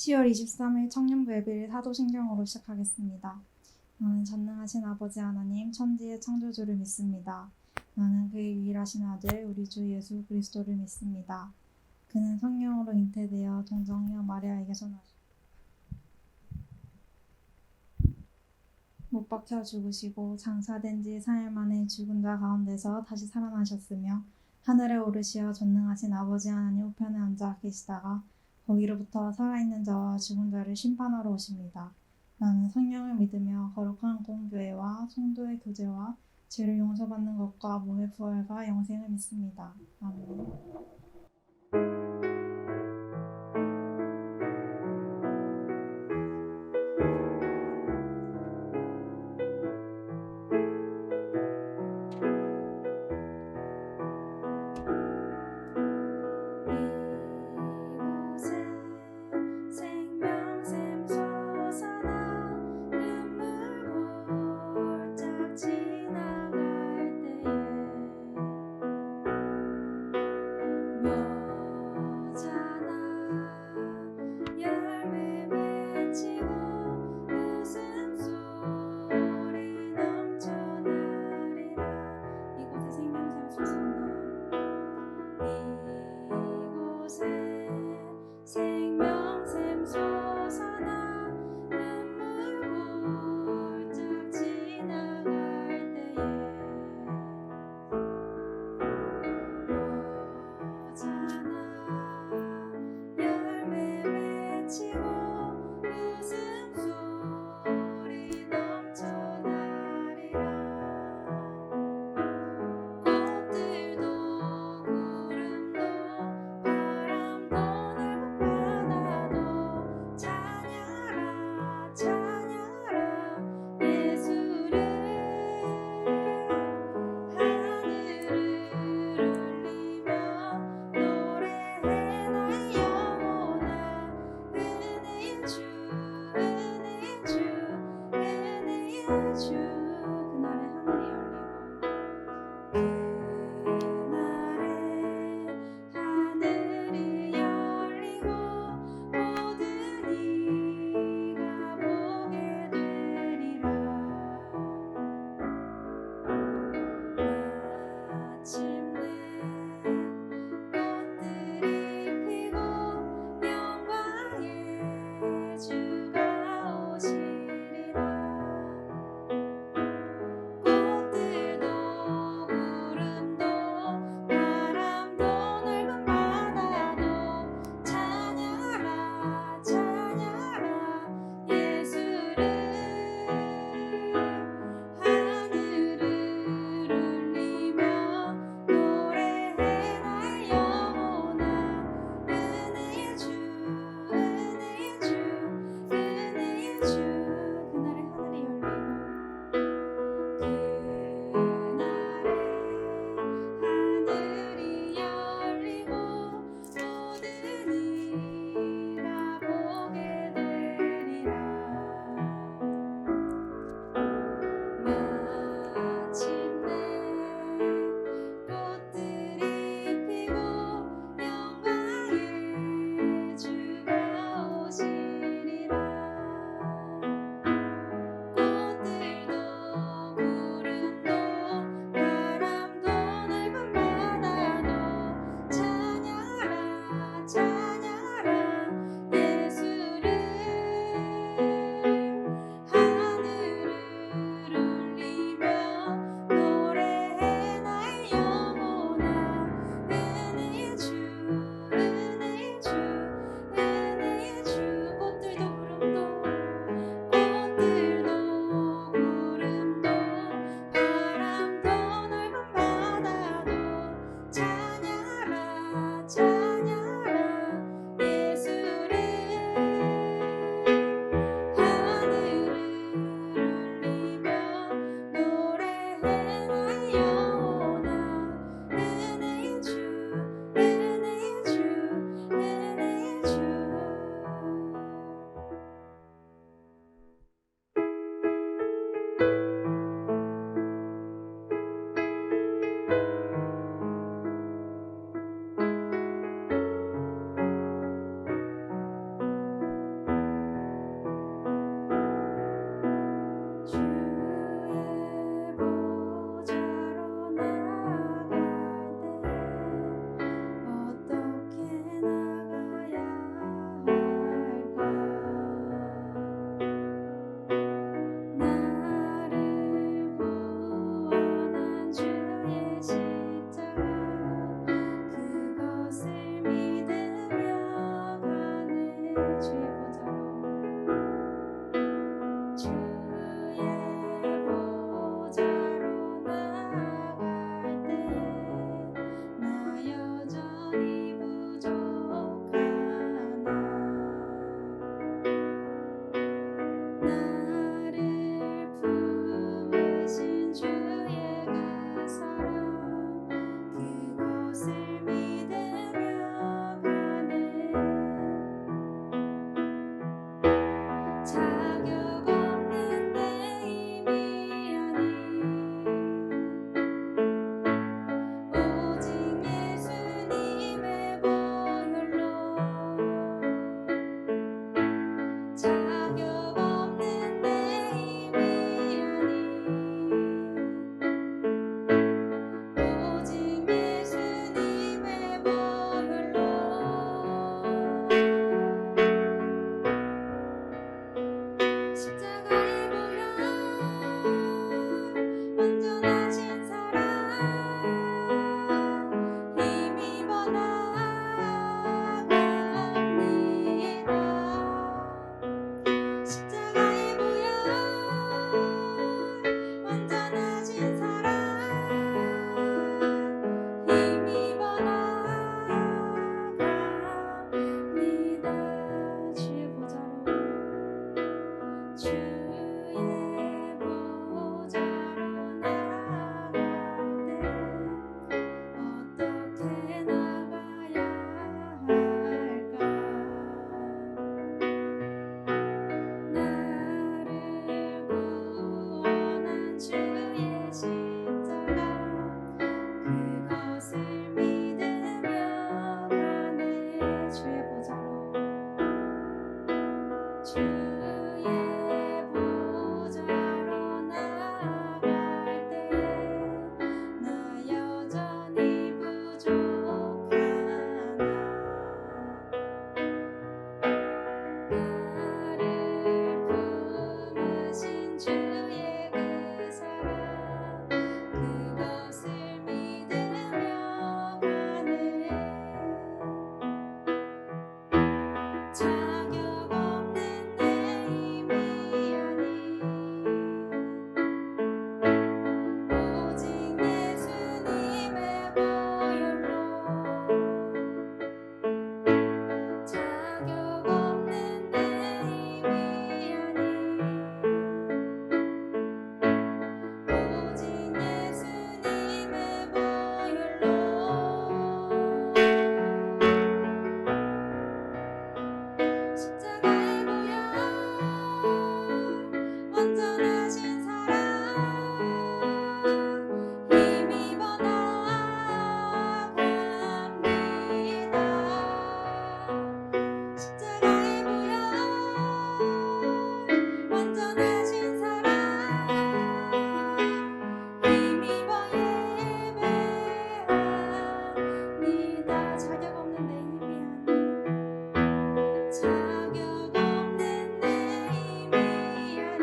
10월 23일 청년부 예배를 사도신경으로 시작하겠습니다. 나는 전능하신 아버지 하나님 천지의 창조주를 믿습니다. 나는 그의 유일하신 아들 우리 주 예수 그리스도를 믿습니다. 그는 성령으로 잉태되어 동정녀 마리아에게서 나시고 못 박혀 죽으시고 장사된 지 4일 만에 죽은 자 가운데서 다시 살아나셨으며 하늘에 오르시어 전능하신 아버지 하나님 우편에 앉아 계시다가 거기로부터 살아있는 자와 죽은 자를 심판하러 오십니다. 나는 성령을 믿으며 거룩한 공교회와 성도의 교제와 죄를 용서받는 것과 몸의 부활과 영생을 믿습니다. 아멘. 주의 보좌로 나아갈 때 나 여전히 부족하나 나를 품으신 주의 그 사랑 그것을 믿으며 가네 자격 없는 내 힘이 아닌 오직 예수님의 보혈로 자격 없는 내 힘이 아닌 오직 예수님의 보혈로 십자가의 보혈 완전하신 사랑 힘입어 나아갑니다 십자가의 보혈 완전하신 사랑 힘입어 예배합니다 자격 없는 내 힘이 아닌 자격 없는 내 힘이 아닌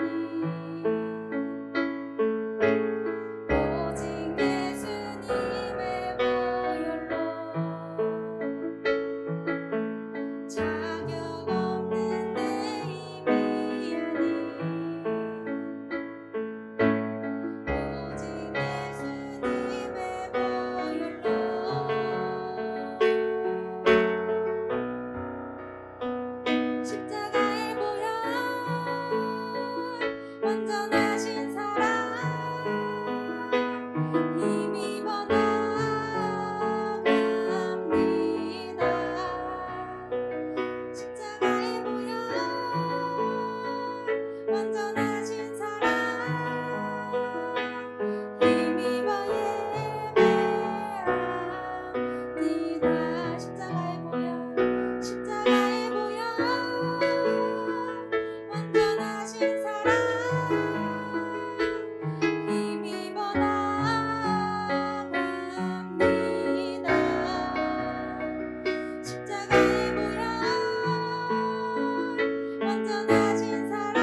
오직 예수님의 보혈로 자격 없는 내 힘이 아닌 오직 예수님의 보혈로 십자가의 보혈 완전하신 사랑 힘입어 나아갑니다 십자가의 보혈 완전하신 사랑 힘입어 예배합니다 십자가의 보혈 십자가의 보혈 완전하신 사랑 힘입어 나아갑니다 십자가의 보혈 완전하신 사랑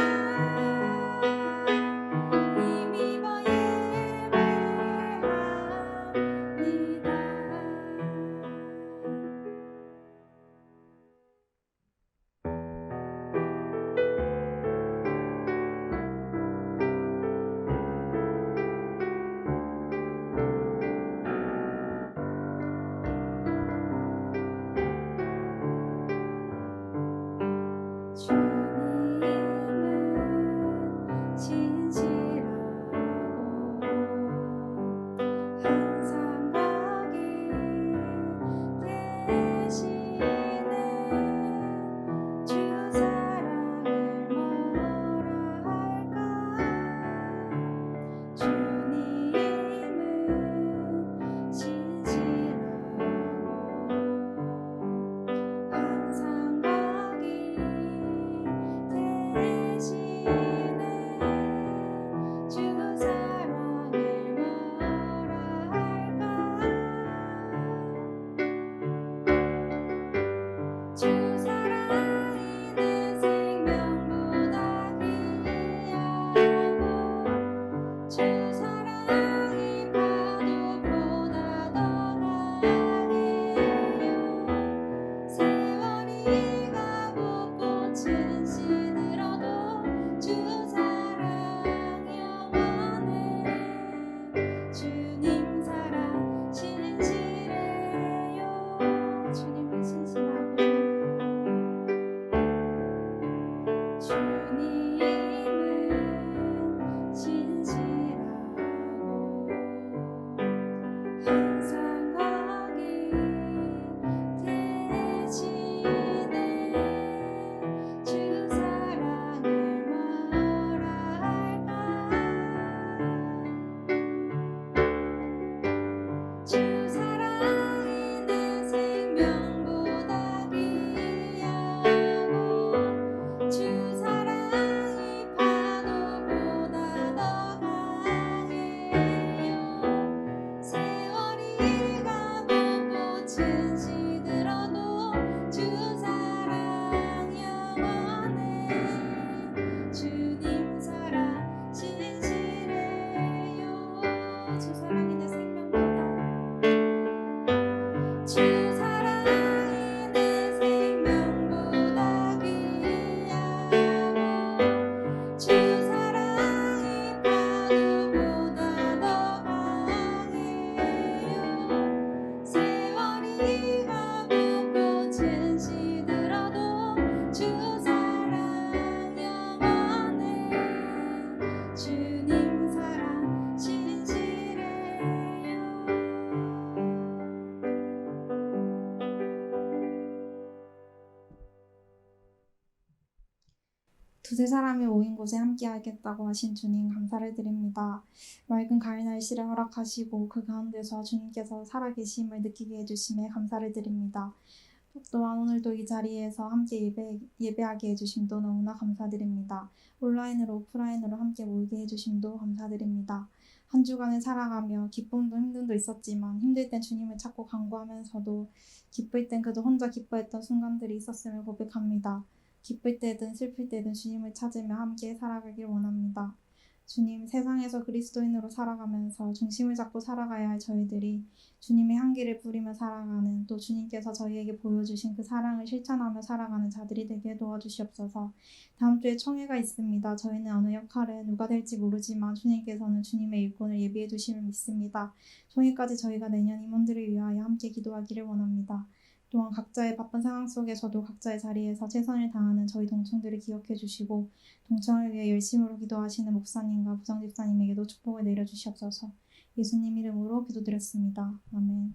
두세 사람이 모인 곳에 함께하겠다고 하신 주님 감사를 드립니다. 맑은 가을 날씨를 허락하시고 그 가운데서 주님께서 살아계심을 느끼게 해주심에 감사를 드립니다. 또한 오늘도 이 자리에서 함께 예배하게 해주심도 너무나 감사드립니다. 온라인으로 오프라인으로 함께 모이게 해주심도 감사드립니다. 한 주간을 살아가며 기쁨도 힘듦도 있었지만 힘들 땐 주님을 찾고 간구하면서도 기쁠 땐 그저 혼자 기뻐했던 순간들이 있었음을 고백합니다. 기쁠 때든 슬플 때든 주님을 찾으며 함께 살아가길 원합니다. 주님, 세상에서 그리스도인으로 살아가면서 중심을 잡고 살아가야 할 저희들이 주님의 향기를 부리며 살아가는, 또 주님께서 저희에게 보여주신 그 사랑을 실천하며 살아가는 자들이 되게 도와주시옵소서. 다음 주에 청회가 있습니다. 저희는 어느 역할에 누가 될지 모르지만 주님께서는 주님의 일꾼을 예비해 두심을 믿습니다. 청회까지 저희가 내년 임원들을 위하여 함께 기도하기를 원합니다. 또한 각자의 바쁜 상황 속에서도 각자의 자리에서 최선을 다하는 저희 동청들을 기억해 주시고 동청을 위해 열심으로 기도하시는 목사님과 부장집사님에게도 축복을 내려주시옵소서. 예수님 이름으로 기도드렸습니다. 아멘.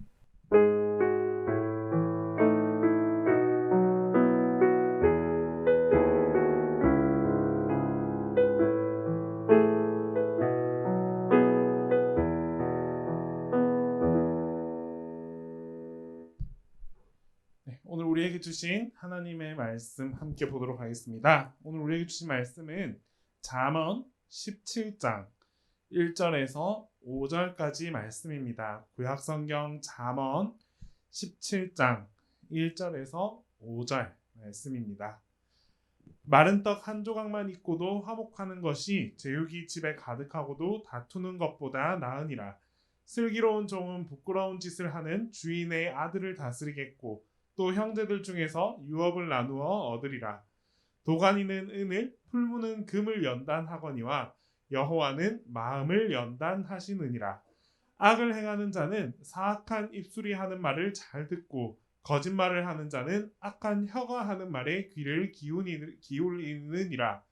오늘 우리에게 주신 하나님의 말씀 함께 보도록 하겠습니다. 오늘 우리에게 주신 말씀은 잠언 17장 1절에서 5절까지 말씀입니다. 구약성경 잠언 17장 1절에서 5절 말씀입니다. 마른 떡 한 조각만 있고도 화목하는 것이 제육이 집에 가득하고도 다투는 것보다 나으니라. 슬기로운 종은 부끄러운 짓을 하는 주인의 아들을 다스리겠고 또 형제들 중에서 유업을 나누어 얻으리라. 도가니는 은을, 풀무는 금을 연단하거니와 여호와는 마음을 연단하시느니라. 악을 행하는 자는 사악한 입술이 하는 말을 잘 듣고 거짓말을 하는 자는 악한 혀가 하는 말에 귀를 기울이느니라.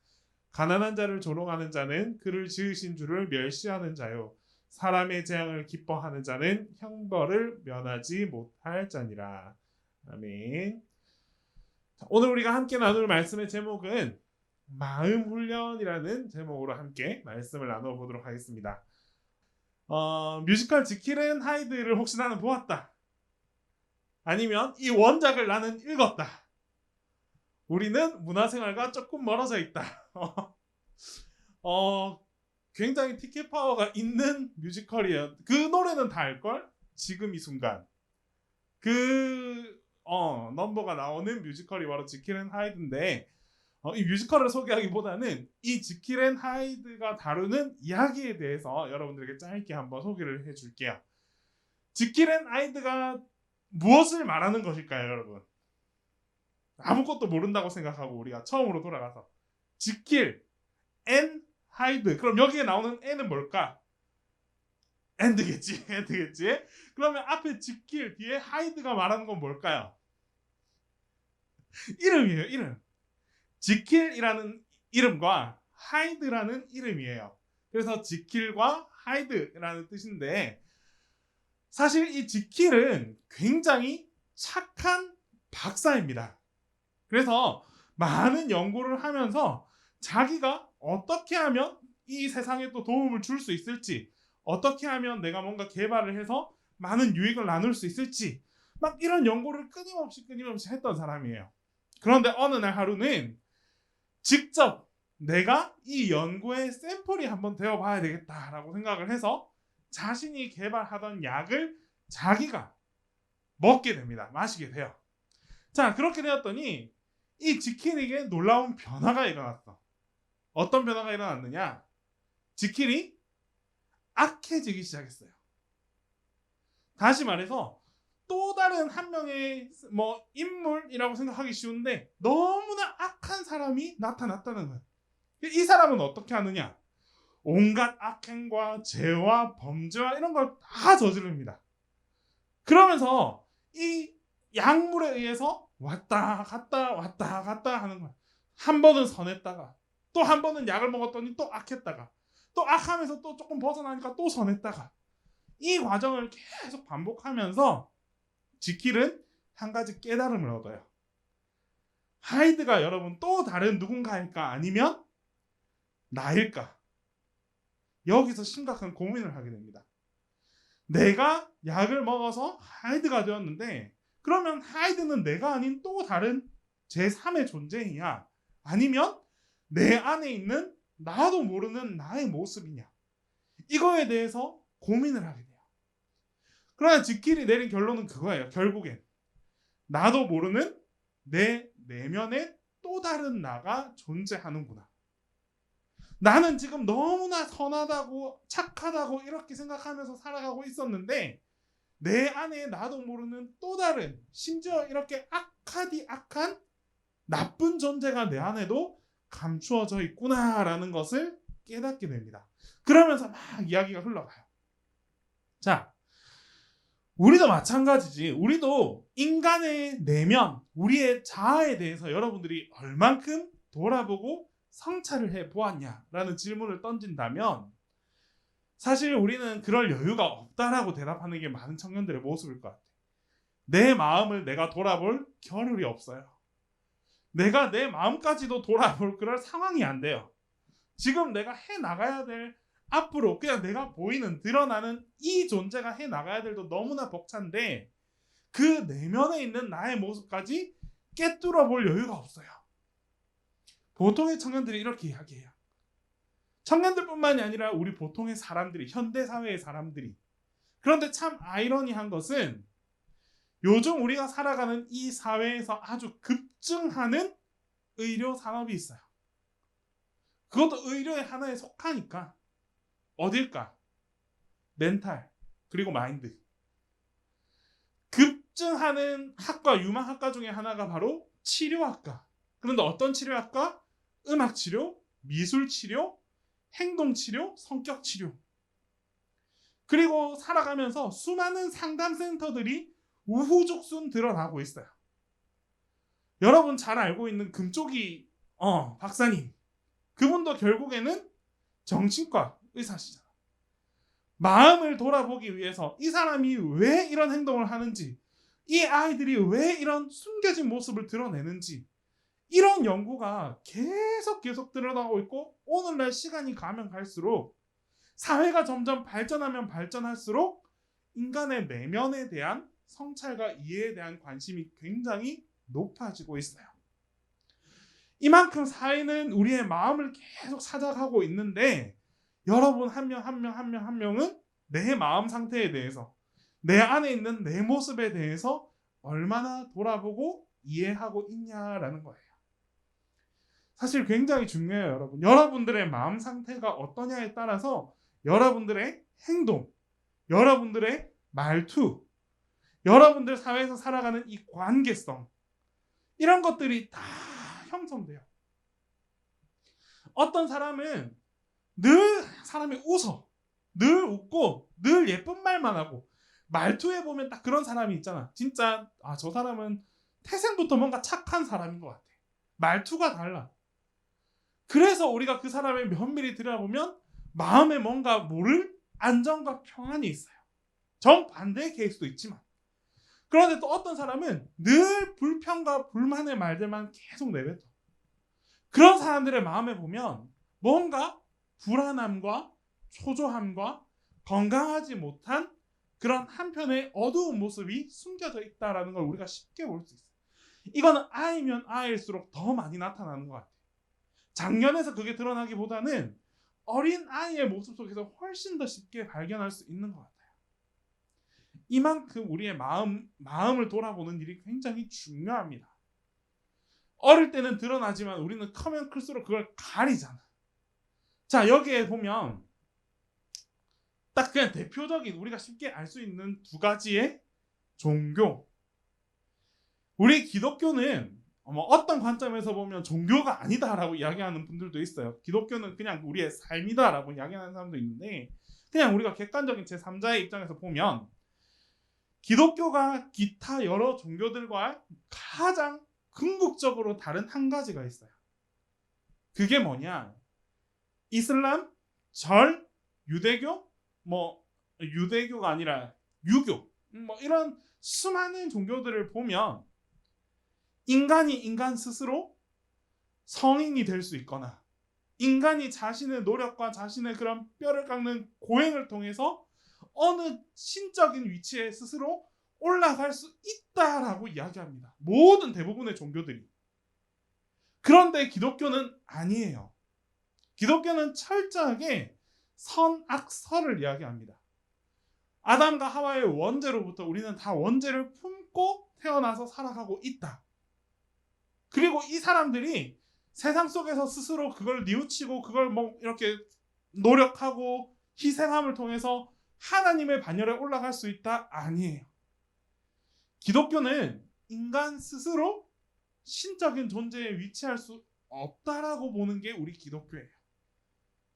가난한 자를 조롱하는 자는 그를 지으신 주를 멸시하는 자요. 사람의 재앙을 기뻐하는 자는 형벌을 면하지 못할 자니라. 아멘. 오늘 우리가 함께 나눌 말씀의 제목은 마음 훈련이라는 제목으로 함께 말씀을 나눠보도록 하겠습니다. 뮤지컬 지킬 앤 하이드를 혹시 나는 보았다. 아니면 이 원작을 나는 읽었다. 우리는 문화생활과 조금 멀어져 있다. 굉장히 티켓 파워가 있는 뮤지컬이에요. 그 노래는 다 알걸? 지금 이 순간. 넘버가 나오는 뮤지컬이 바로 지킬 앤 하이드인데 이 뮤지컬을 소개하기보다는 이 지킬 앤 하이드가 다루는 이야기에 대해서 여러분들에게 짧게 한번 소개를 해줄게요. 지킬 앤 하이드가 무엇을 말하는 것일까요, 여러분? 아무것도 모른다고 생각하고 우리가 처음으로 돌아가서 지킬 앤 하이드, 그럼 여기에 나오는 N은 뭘까? 엔드겠지. 그러면 앞에 지킬 뒤에 하이드가 말하는 건 뭘까요? 이름이에요. 이름. 지킬이라는 이름과 하이드라는 이름이에요. 그래서 지킬과 하이드라는 뜻인데 사실 이 지킬은 굉장히 착한 박사입니다. 그래서 많은 연구를 하면서 자기가 어떻게 하면 이 세상에 또 도움을 줄 수 있을지, 어떻게 하면 내가 뭔가 개발을 해서 많은 유익을 나눌 수 있을지 막 이런 연구를 끊임없이 했던 사람이에요. 그런데 어느 날 하루는 직접 내가 이 연구의 샘플이 한번 되어봐야 되겠다라고 생각을 해서 자신이 개발하던 약을 자기가 먹게 됩니다. 마시게 돼요. 자, 그렇게 되었더니 이 지킬에게 놀라운 변화가 일어났어. 어떤 변화가 일어났느냐? 지킬이 악해지기 시작했어요. 다시 말해서 또 다른 한 명의 인물이라고 생각하기 쉬운데 너무나 악한 사람이 나타났다는 거예요. 이 사람은 어떻게 하느냐? 온갖 악행과 죄와 범죄와 이런 걸 다 저지릅니다. 그러면서 이 약물에 의해서 왔다 갔다 하는 거예요. 한 번은 선했다가 또 한 번은 약을 먹었더니 또 악했다가 또 악하면서 또 조금 벗어나니까 또 선했다가 이 과정을 계속 반복하면서 지킬은 한 가지 깨달음을 얻어요. 하이드가 여러분 또 다른 누군가일까? 아니면 나일까? 여기서 심각한 고민을 하게 됩니다. 내가 약을 먹어서 하이드가 되었는데 그러면 하이드는 내가 아닌 또 다른 제3의 존재이냐? 아니면 내 안에 있는 나도 모르는 나의 모습이냐? 이거에 대해서 고민을 하게 돼요. 그러나 지킬이 내린 결론은 그거예요. 결국엔 나도 모르는 내 내면에 또 다른 나가 존재하는구나. 나는 지금 너무나 선하다고 착하다고 이렇게 생각하면서 살아가고 있었는데 내 안에 나도 모르는 또 다른 심지어 이렇게 악한 나쁜 존재가 내 안에도 감추어져 있구나라는 것을 깨닫게 됩니다. 그러면서 막 이야기가 흘러가요. 자, 우리도 마찬가지지. 우리도 인간의 내면, 우리의 자아에 대해서 여러분들이 얼만큼 돌아보고 성찰을 해보았냐라는 질문을 던진다면 사실 우리는 그럴 여유가 없다라고 대답하는 게 많은 청년들의 모습일 것 같아요. 내 마음을 내가 돌아볼 겨를이 없어요. 내가 내 마음까지도 돌아볼 그럴 상황이 안 돼요. 지금 내가 해나가야 될 앞으로 그냥 내가 보이는 드러나는 이 존재가 해나가야 될 도 너무나 벅찬데 그 내면에 있는 나의 모습까지 깨뚫어 볼 여유가 없어요. 보통의 청년들이 이렇게 이야기해요. 청년들뿐만이 아니라 우리 보통의 사람들이, 현대사회의 사람들이. 그런데 참 아이러니한 것은 요즘 우리가 살아가는 이 사회에서 아주 급증하는 의료 산업이 있어요. 그것도 의료의 하나에 속하니까. 어딜까? 멘탈, 그리고 마인드. 급증하는 학과, 유망학과 중에 하나가 바로 치료학과. 그런데 어떤 치료학과? 음악치료, 미술치료, 행동치료, 성격치료. 그리고 살아가면서 수많은 상담센터들이 우후죽순 드러나고 있어요. 여러분 잘 알고 있는 금쪽이 박사님. 그분도 결국에는 정신과 의사시잖아. 마음을 돌아보기 위해서 이 사람이 왜 이런 행동을 하는지, 이 아이들이 왜 이런 숨겨진 모습을 드러내는지 이런 연구가 계속 드러나고 있고 오늘날 시간이 가면 갈수록 사회가 점점 발전하면 발전할수록 인간의 내면에 대한 성찰과 이해에 대한 관심이 굉장히 높아지고 있어요. 이만큼 사회는 우리의 마음을 계속 찾아가고 있는데 여러분 한 명은 내 마음 상태에 대해서 내 안에 있는 내 모습에 대해서 얼마나 돌아보고 이해하고 있냐라는 거예요. 사실 굉장히 중요해요, 여러분. 여러분들의 마음 상태가 어떠냐에 따라서 여러분들의 행동, 여러분들의 말투, 여러분들 사회에서 살아가는 이 관계성 이런 것들이 다 형성돼요. 어떤 사람은 늘 사람이 웃어, 늘 웃고, 늘 예쁜 말만 하고 말투에 보면 딱 그런 사람이 있잖아. 진짜 저 사람은 태생부터 뭔가 착한 사람인 것 같아. 말투가 달라. 그래서 우리가 그 사람의 면밀히 들여다보면 마음에 뭔가 모를 안정과 평안이 있어요. 정반대의 케이스도 있지만. 그런데 또 어떤 사람은 늘 불평과 불만의 말들만 계속 내뱉어. 그런 사람들의 마음에 보면 뭔가 불안함과 초조함과 건강하지 못한 그런 한편의 어두운 모습이 숨겨져 있다는 걸 우리가 쉽게 볼 수 있어요. 이거는 아이면 아이일수록 더 많이 나타나는 것 같아요. 작년에서 그게 드러나기보다는 어린 아이의 모습 속에서 훨씬 더 쉽게 발견할 수 있는 것 같아요. 이만큼 우리의 마음을 돌아보는 일이 굉장히 중요합니다. 어릴 때는 드러나지만 우리는 크면 클수록 그걸 가리잖아. 자, 여기에 보면 딱 그냥 대표적인 우리가 쉽게 알 수 있는 두 가지의 종교. 우리 기독교는 어떤 관점에서 보면 종교가 아니다라고 이야기하는 분들도 있어요. 기독교는 그냥 우리의 삶이다라고 이야기하는 사람도 있는데 그냥 우리가 객관적인 제3자의 입장에서 보면 기독교가 기타 여러 종교들과 가장 궁극적으로 다른 한 가지가 있어요. 그게 뭐냐? 이슬람, 절, 유대교, 유대교가 아니라 유교, 이런 수많은 종교들을 보면 인간이 인간 스스로 성인이 될 수 있거나 인간이 자신의 노력과 자신의 그런 뼈를 깎는 고행을 통해서 어느 신적인 위치에 스스로 올라갈 수 있다라고 이야기합니다. 모든 대부분의 종교들이. 그런데 기독교는 아니에요. 기독교는 철저하게 선악설을 이야기합니다. 아담과 하와의 원죄로부터 우리는 다 원죄를 품고 태어나서 살아가고 있다. 그리고 이 사람들이 세상 속에서 스스로 그걸 뉘우치고 그걸 뭐 이렇게 노력하고 희생함을 통해서 하나님의 반열에 올라갈 수 있다? 아니에요. 기독교는 인간 스스로 신적인 존재에 위치할 수 없다라고 보는 게 우리 기독교예요.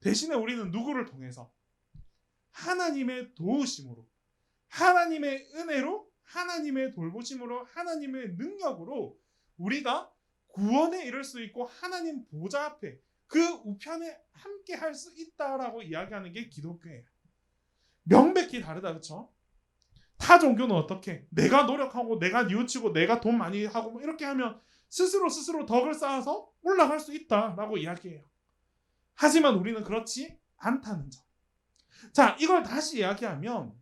대신에 우리는 누구를 통해서? 하나님의 도우심으로, 하나님의 은혜로, 하나님의 돌보심으로, 하나님의 능력으로 우리가 구원에 이를 수 있고 하나님 보좌 앞에 그 우편에 함께 할 수 있다라고 이야기하는 게 기독교예요. 명백히 다르다, 그렇죠? 타 종교는 어떻게? 내가 노력하고 내가 뉘우치고 내가 돈 많이 하고 뭐 이렇게 하면 스스로 덕을 쌓아서 올라갈 수 있다라고 이야기해요. 하지만 우리는 그렇지 않다는 점. 자, 이걸 다시 이야기하면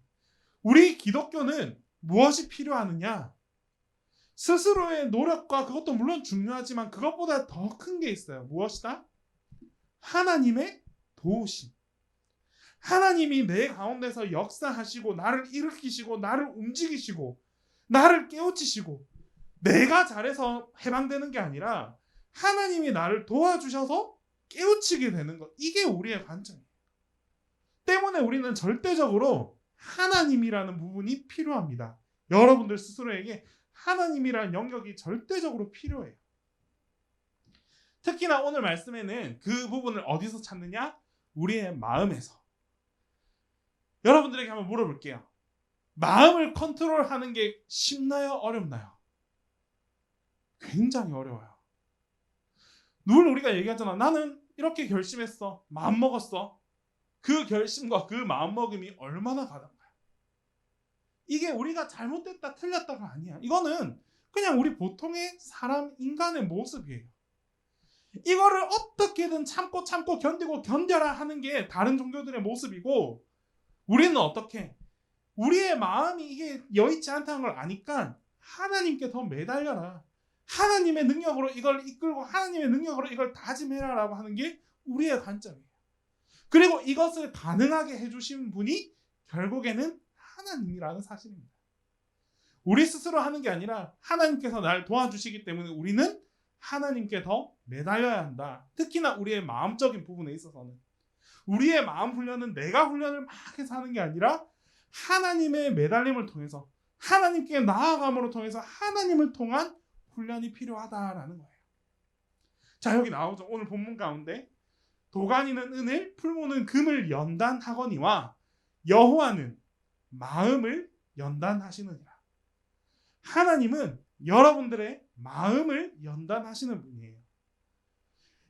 우리 기독교는 무엇이 필요하느냐? 스스로의 노력과 그것도 물론 중요하지만 그것보다 더 큰 게 있어요. 무엇이다? 하나님의 도우심. 하나님이 내 가운데서 역사하시고 나를 일으키시고 나를 움직이시고 나를 깨우치시고 내가 잘해서 해방되는 게 아니라 하나님이 나를 도와주셔서 깨우치게 되는 것. 이게 우리의 관점이에요. 때문에 우리는 절대적으로 하나님이라는 부분이 필요합니다. 여러분들 스스로에게 하나님이라는 영역이 절대적으로 필요해요. 특히나 오늘 말씀에는 그 부분을 어디서 찾느냐? 우리의 마음에서. 여러분들에게 한번 물어볼게요. 마음을 컨트롤하는 게 쉽나요? 어렵나요? 굉장히 어려워요. 늘 우리가 얘기하잖아. 나는 이렇게 결심했어. 마음먹었어. 그 결심과 그 마음먹음이 얼마나 가던가요? 이게 우리가 잘못됐다 틀렸다가 아니야. 이거는 그냥 우리 보통의 사람 인간의 모습이에요. 이거를 어떻게든 참고 견디고 견뎌라 하는 게 다른 종교들의 모습이고 우리는 어떻게? 우리의 마음이 이게 여의치 않다는 걸 아니까 하나님께 더 매달려라. 하나님의 능력으로 이걸 이끌고 하나님의 능력으로 이걸 다짐해라라고 하는 게 우리의 관점이에요. 그리고 이것을 가능하게 해주신 분이 결국에는 하나님이라는 사실입니다. 우리 스스로 하는 게 아니라 하나님께서 날 도와주시기 때문에 우리는 하나님께 더 매달려야 한다. 특히나 우리의 마음적인 부분에 있어서는. 우리의 마음 훈련은 내가 훈련을 막 해서 하는 게 아니라 하나님의 매달림을 통해서 하나님께 나아감으로 통해서 하나님을 통한 훈련이 필요하다라는 거예요. 자, 여기 나오죠. 오늘 본문 가운데 도가니는 은을, 풀무는 금을 연단하거니와 여호와는 마음을 연단하시느니라. 하나님은 여러분들의 마음을 연단하시는 분이에요.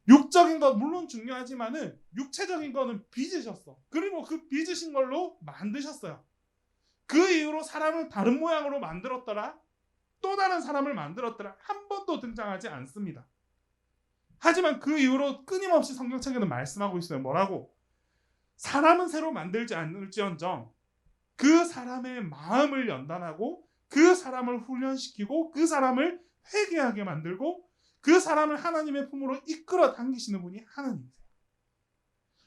육적인 것 물론 중요하지만은 육체적인 거는 빚으셨어. 그리고 그 빚으신 걸로 만드셨어요. 그 이후로 사람을 다른 모양으로 만들었더라. 또 다른 사람을 만들었더라. 한 번도 등장하지 않습니다. 하지만 그 이후로 끊임없이 성경책에는 말씀하고 있어요. 뭐라고? 사람은 새로 만들지 않을지언정 그 사람의 마음을 연단하고 그 사람을 훈련시키고 그 사람을 회개하게 만들고 그 사람을 하나님의 품으로 이끌어 당기시는 분이 하나님이세요.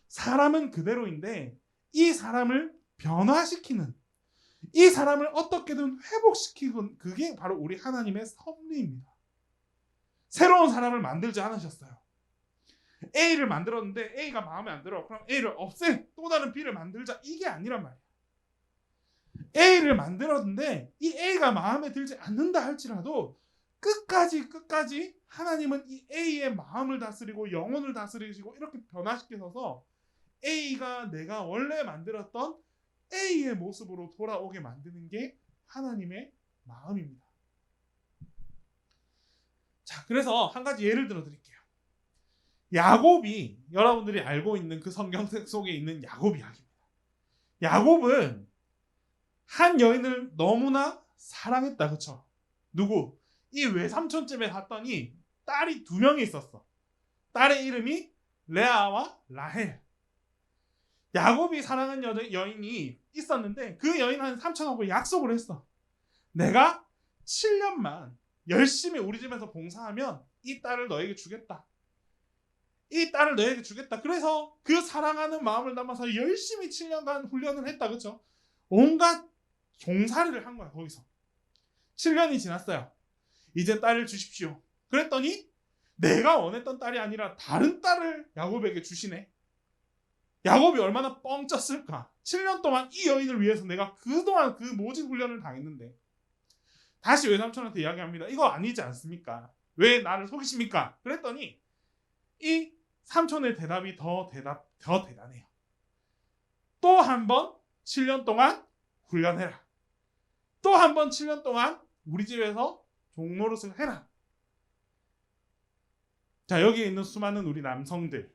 사람은 그대로인데 이 사람을 변화시키는, 이 사람을 어떻게든 회복시키는 그게 바로 우리 하나님의 섭리입니다. 새로운 사람을 만들지 않으셨어요. A를 만들었는데 A가 마음에 안 들어. 그럼 A를 없애. 또 다른 B를 만들자. 이게 아니란 말이에요. A를 만들었는데 이 A가 마음에 들지 않는다 할지라도 끝까지 하나님은 이 A의 마음을 다스리고 영혼을 다스리시고 이렇게 변화시켜서 A가 내가 원래 만들었던 A의 모습으로 돌아오게 만드는 게 하나님의 마음입니다. 자, 그래서 한 가지 예를 들어 드릴게요. 야곱이 여러분들이 알고 있는 그 성경 속에 있는 야곱 이야기입니다. 야곱은 한 여인을 너무나 사랑했다. 그렇죠? 누구? 이 외삼촌 집에 갔더니 딸이 2명이 있었어. 딸의 이름이 레아와 라헬. 야곱이 사랑한 여인이 있었는데 그 여인은 삼촌하고 약속을 했어. 내가 7년만 열심히 우리 집에서 봉사하면 이 딸을 너에게 주겠다. 이 딸을 너에게 주겠다. 그래서 그 사랑하는 마음을 담아서 열심히 7년간 훈련을 했다. 그렇죠? 온갖 종살이를 한 거야. 거기서 7년이 지났어요. 이제 딸을 주십시오. 그랬더니 내가 원했던 딸이 아니라 다른 딸을 야곱에게 주시네. 야곱이 얼마나 뻥쳤을까. 7년 동안 이 여인을 위해서 내가 그동안 그 모진 훈련을 당했는데 다시 외삼촌한테 이야기합니다. 이거 아니지 않습니까? 왜 나를 속이십니까? 그랬더니 이 삼촌의 대답이 더 대단해요. 또 한 번 7년 동안 훈련해라. 또 한 번 7년 동안 우리 집에서 종노릇을 해라. 자, 여기에 있는 수많은 우리 남성들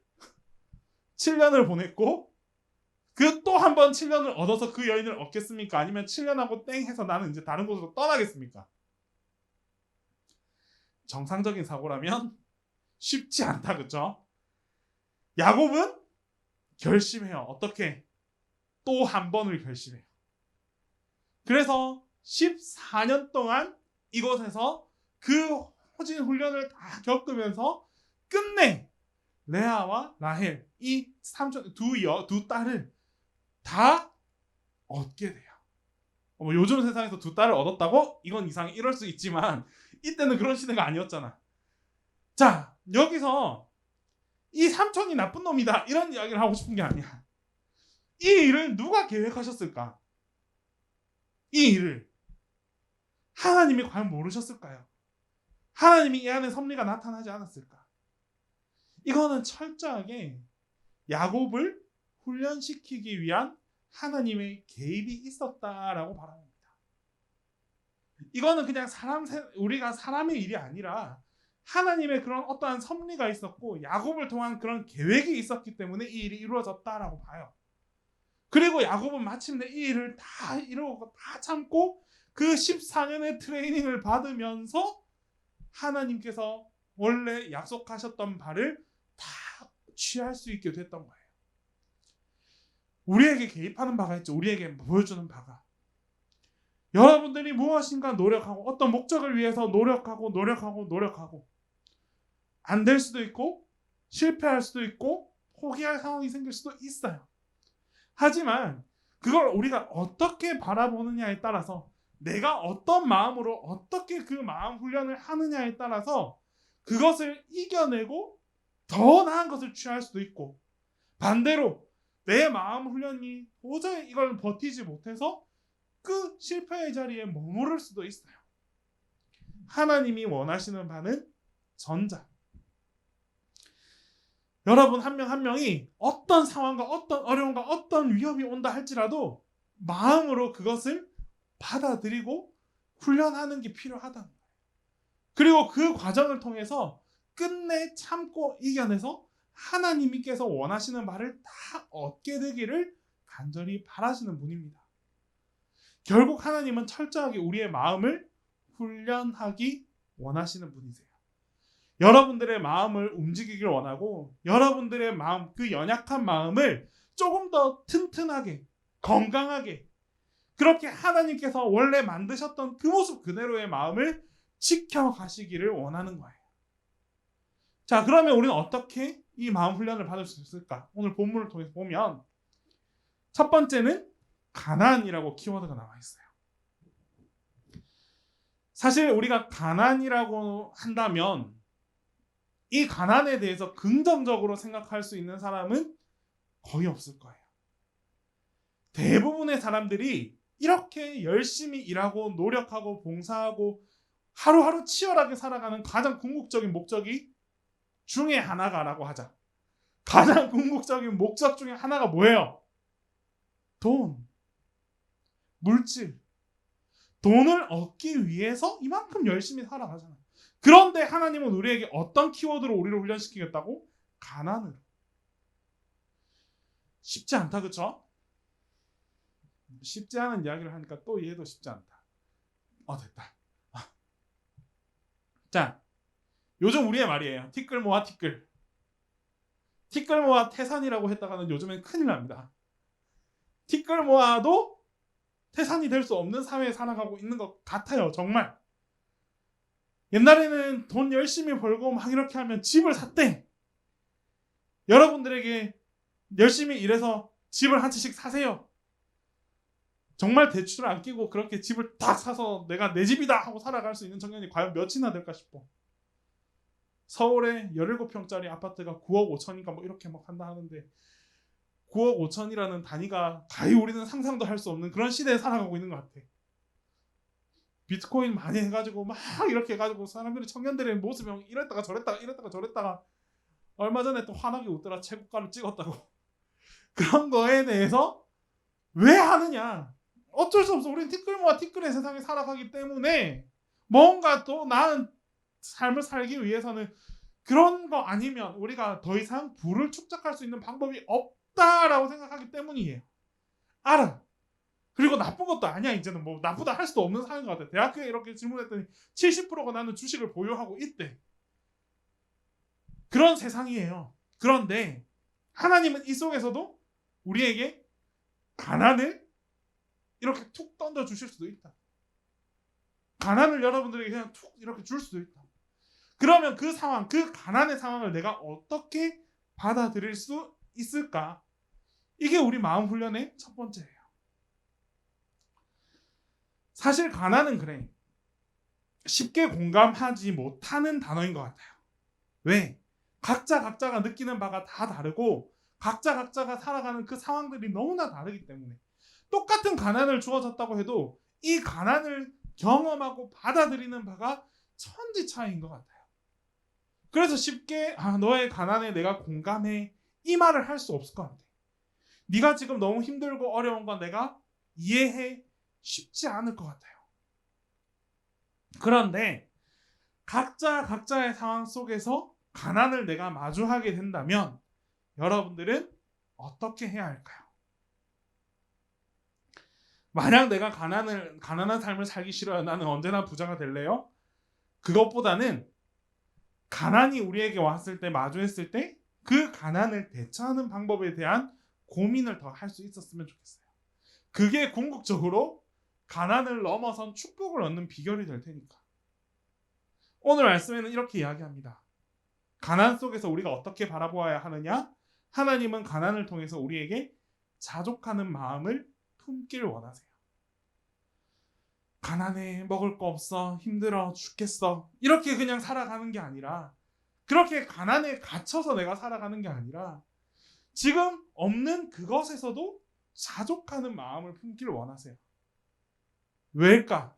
7년을 보냈고 그 또 한 번 7년을 얻어서 그 여인을 얻겠습니까? 아니면 7년하고 땡 해서 나는 이제 다른 곳으로 떠나겠습니까? 정상적인 사고라면 쉽지 않다. 그렇죠? 야곱은 결심해요. 어떻게? 또 한 번을 결심해요. 그래서 14년 동안 이곳에서 그 호진 훈련을 다 겪으면서 끝내 레아와 라헬 이 삼촌 두 딸을 다 얻게 돼요. 요즘 세상에서 2딸을 얻었다고? 이건 이상 이럴 수 있지만 이때는 그런 시대가 아니었잖아. 자, 여기서 이 삼촌이 나쁜 놈이다 이런 이야기를 하고 싶은 게 아니야. 이 일을 누가 계획하셨을까? 이 일을 하나님이 과연 모르셨을까요? 하나님이 이 안에 섭리가 나타나지 않았을까? 이거는 철저하게 야곱을 훈련시키기 위한 하나님의 개입이 있었다라고 바라봅니다. 이거는 그냥 우리가 사람의 일이 아니라 하나님의 그런 어떠한 섭리가 있었고 야곱을 통한 그런 계획이 있었기 때문에 이 일이 이루어졌다라고 봐요. 그리고 야곱은 마침내 이 일을 다 이루고 다 참고 그 14년의 트레이닝을 받으면서 하나님께서 원래 약속하셨던 바를 다 취할 수 있게 됐던 거예요. 우리에게 개입하는 바가 있죠. 우리에게 보여주는 바가. 여러분들이 무엇인가 노력하고 어떤 목적을 위해서 노력하고 안 될 수도 있고 실패할 수도 있고 포기할 상황이 생길 수도 있어요. 하지만 그걸 우리가 어떻게 바라보느냐에 따라서 내가 어떤 마음으로 어떻게 그 마음 훈련을 하느냐에 따라서 그것을 이겨내고 더 나은 것을 취할 수도 있고 반대로 내 마음 훈련이 도저히 이걸 버티지 못해서 그 실패의 자리에 머무를 수도 있어요. 하나님이 원하시는 바는 전자. 여러분 한 명 한 명이 어떤 상황과 어떤 어려움과 어떤 위협이 온다 할지라도 마음으로 그것을 받아들이고 훈련하는 게 필요하다는 거예요. 그리고 그 과정을 통해서 끝내 참고 이겨내서 하나님께서 원하시는 바를 다 얻게 되기를 간절히 바라시는 분입니다. 결국 하나님은 철저하게 우리의 마음을 훈련하기 원하시는 분이세요. 여러분들의 마음을 움직이길 원하고 여러분들의 마음, 그 연약한 마음을 조금 더 튼튼하게 건강하게 그렇게 하나님께서 원래 만드셨던 그 모습 그대로의 마음을 지켜가시기를 원하는 거예요. 자, 그러면 우리는 어떻게 이 마음 훈련을 받을 수 있을까? 오늘 본문을 통해서 보면 첫 번째는 가난이라고 키워드가 나와 있어요. 사실 우리가 가난이라고 한다면 이 가난에 대해서 긍정적으로 생각할 수 있는 사람은 거의 없을 거예요. 대부분의 사람들이 이렇게 열심히 일하고 노력하고 봉사하고 하루하루 치열하게 살아가는 가장 궁극적인 목적이 중에 하나가라고 하자. 가장 궁극적인 목적 중에 하나가 뭐예요? 돈, 물질. 돈을 얻기 위해서 이만큼 열심히 살아가잖아요. 그런데 하나님은 우리에게 어떤 키워드로 우리를 훈련시키겠다고? 가난으로. 쉽지 않다, 그렇죠? 쉽지 않은 이야기를 하니까 또 이해도 쉽지 않다. 됐다. 자, 요즘 우리의 말이에요. 티끌 모아 티끌. 티끌 모아 태산이라고 했다가는 요즘엔 큰일 납니다. 티끌 모아도 태산이 될 수 없는 사회에 살아가고 있는 것 같아요. 정말. 옛날에는 돈 열심히 벌고 막 이렇게 하면 집을 샀대. 여러분들에게 열심히 일해서 집을 한 채씩 사세요. 정말 대출을 안 끼고 그렇게 집을 딱 사서 내가 내 집이다 하고 살아갈 수 있는 청년이 과연 몇이나 될까 싶어. 서울에 17평짜리 아파트가 9억 5천인가 뭐 이렇게 막 한다 하는데 9억 5천이라는 단위가 가히 우리는 상상도 할 수 없는 그런 시대에 살아가고 있는 것 같아. 비트코인 많이 해가지고 막 이렇게 해가지고 사람들이 청년들의 모습이 이랬다가 저랬다가 얼마 전에 또 화나게 웃더라. 최고가를 찍었다고. 그런 거에 대해서 왜 하느냐. 어쩔 수 없어. 우리는 티끌 모아 티끌의 세상에 살아가기 때문에 뭔가 또 나은 삶을 살기 위해서는 그런 거 아니면 우리가 더 이상 부를 축적할 수 있는 방법이 없다라고 생각하기 때문이에요. 알아. 그리고 나쁜 것도 아니야. 이제는 뭐 나쁘다 할 수도 없는 상황인 것 같아. 대학교에 이렇게 질문했더니 70%가 나는 주식을 보유하고 있대. 그런 세상이에요. 그런데 하나님은 이 속에서도 우리에게 가난을 이렇게 툭 던져 주실 수도 있다. 가난을 여러분들에게 그냥 툭 이렇게 줄 수도 있다. 그러면 그 상황, 그 가난의 상황을 내가 어떻게 받아들일 수 있을까? 이게 우리 마음 훈련의 첫 번째예요. 사실 가난은 그래. 쉽게 공감하지 못하는 단어인 것 같아요. 왜? 각자가 느끼는 바가 다 다르고 각자가 살아가는 그 상황들이 너무나 다르기 때문에 똑같은 가난을 주어졌다고 해도 이 가난을 경험하고 받아들이는 바가 천지 차이인 것 같아요. 그래서 쉽게 너의 가난에 내가 공감해 이 말을 할 수 없을 것 같아. 네가 지금 너무 힘들고 어려운 건 내가 이해해 쉽지 않을 것 같아요. 그런데 각자의 상황 속에서 가난을 내가 마주하게 된다면 여러분들은 어떻게 해야 할까요? 만약 내가 가난한 삶을 살기 싫어요. 나는 언제나 부자가 될래요? 그것보다는 가난이 우리에게 왔을 때 마주했을 때 그 가난을 대처하는 방법에 대한 고민을 더 할 수 있었으면 좋겠어요. 그게 궁극적으로 가난을 넘어선 축복을 얻는 비결이 될 테니까. 오늘 말씀에는 이렇게 이야기합니다. 가난 속에서 우리가 어떻게 바라보아야 하느냐? 하나님은 가난을 통해서 우리에게 자족하는 마음을 품기를 원하세요. 가난해, 먹을 거 없어, 힘들어, 죽겠어 이렇게 그냥 살아가는 게 아니라 그렇게 가난에 갇혀서 내가 살아가는 게 아니라 지금 없는 그것에서도 자족하는 마음을 품기를 원하세요. 왜일까?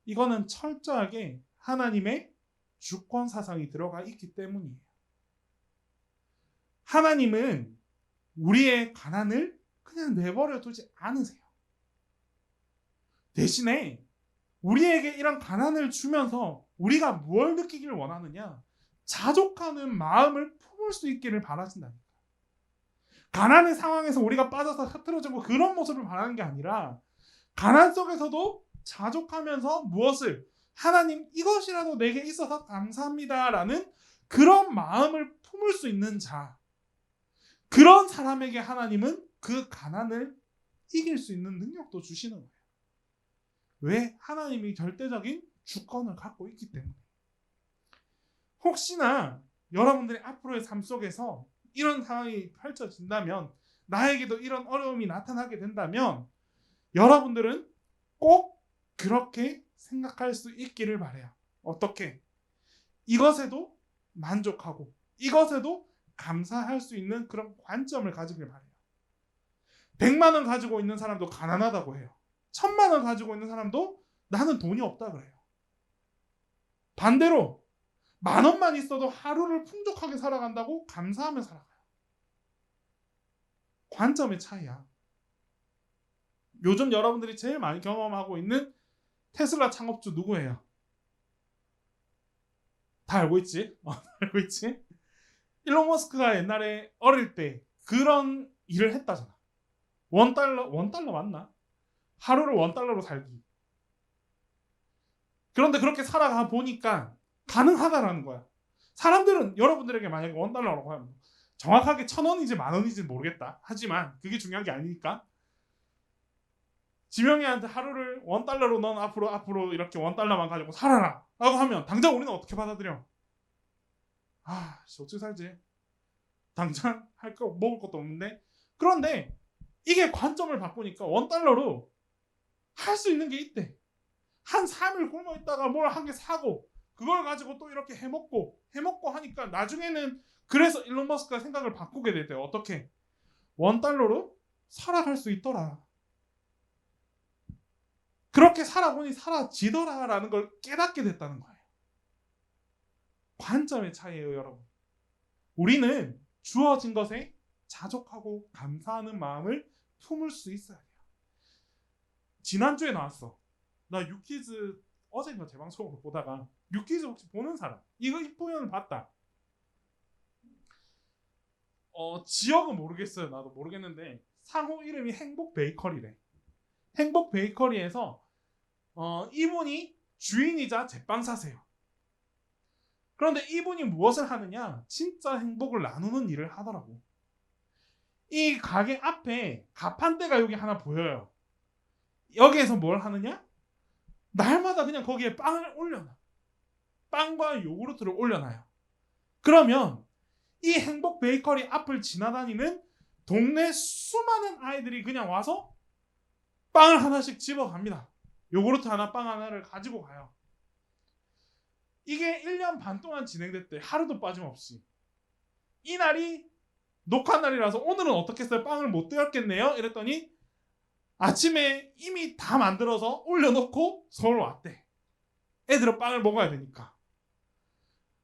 이거는 철저하게 하나님의 주권 사상이 들어가 있기 때문이에요. 하나님은 우리의 가난을 그냥 내버려 두지 않으세요. 대신에 우리에게 이런 가난을 주면서 우리가 뭘 느끼기를 원하느냐? 자족하는 마음을 품을 수 있기를 바라신다니까. 가난의 상황에서 우리가 빠져서 흐트러지고 그런 모습을 바라는 게 아니라 가난 속에서도 자족하면서 무엇을? 하나님 이것이라도 내게 있어서 감사합니다라는 그런 마음을 품을 수 있는 자. 그런 사람에게 하나님은 그 가난을 이길 수 있는 능력도 주시는 거예요. 왜? 하나님이 절대적인 주권을 갖고 있기 때문에. 혹시나 여러분들의 앞으로의 삶 속에서 이런 상황이 펼쳐진다면, 나에게도 이런 어려움이 나타나게 된다면 여러분들은 꼭 그렇게 생각할 수 있기를 바라요. 어떻게? 이것에도 만족하고 이것에도 감사할 수 있는 그런 관점을 가지길 바라요. 100만 원 가지고 있는 사람도 가난하다고 해요. 1000만 원 가지고 있는 사람도 나는 돈이 없다 그래요. 반대로 10,000원만 있어도 하루를 풍족하게 살아간다고 감사하며 살아가요. 관점의 차이야. 요즘 여러분들이 제일 많이 경험하고 있는 테슬라 창업주 누구예요? 다 알고 있지? 알고 있지? 일론 머스크가 옛날에 어릴 때 그런 일을 했다잖아. 원달러 맞나? 하루를 $1로 살기. 그런데 그렇게 살아가 보니까 가능하다라는 거야. 사람들은 여러분들에게 만약에 $1라고 하면 정확하게 1,000원인지 10,000원인지 모르겠다. 하지만 그게 중요한 게 아니니까. 지명이한테 하루를 $1로 넌 앞으로 이렇게 $1만 가지고 살아라 라고 하면 당장 우리는 어떻게 받아들여? 어떻게 살지? 당장 먹을 것도 없는데. 그런데 이게 관점을 바꾸니까 $1로 할 수 있는 게 있대. 한 3일 굶어 있다가 뭘 한 개 사고 그걸 가지고 또 이렇게 해먹고 하니까 나중에는 그래서 일론 머스크가 생각을 바꾸게 됐대요. 어떻게? $1로 살아갈 수 있더라. 그렇게 살아보니 사라지더라라는 걸 깨닫게 됐다는 거예요. 관점의 차이예요, 여러분. 우리는 주어진 것에 자족하고 감사하는 마음을 품을 수 있어야 돼요. 지난주에 나왔어. 나 유키즈 어제인가 재방송으로 보다가 유키즈 혹시 보는 사람? 이 표현을 봤다. 지역은 모르겠어요. 나도 모르겠는데 상호 이름이 행복 베이커리래. 행복 베이커리에서 이분이 주인이자 제빵사세요. 그런데 이분이 무엇을 하느냐? 진짜 행복을 나누는 일을 하더라고. 이 가게 앞에 가판대가 여기 하나 보여요. 여기에서 뭘 하느냐? 날마다 그냥 거기에 빵을 올려놔. 빵과 요구르트를 올려놔요. 그러면 이 행복 베이커리 앞을 지나다니는 동네 수많은 아이들이 그냥 와서 빵을 하나씩 집어갑니다. 요구르트 하나, 빵 하나를 가지고 가요. 이게 1년 반 동안 진행됐대. 하루도 빠짐없이. 이 날이 녹화 날이라서 오늘은 어떻게 했어요? 빵을 못 데웠겠네요? 이랬더니 아침에 이미 다 만들어서 올려놓고 서울 왔대. 애들은 빵을 먹어야 되니까.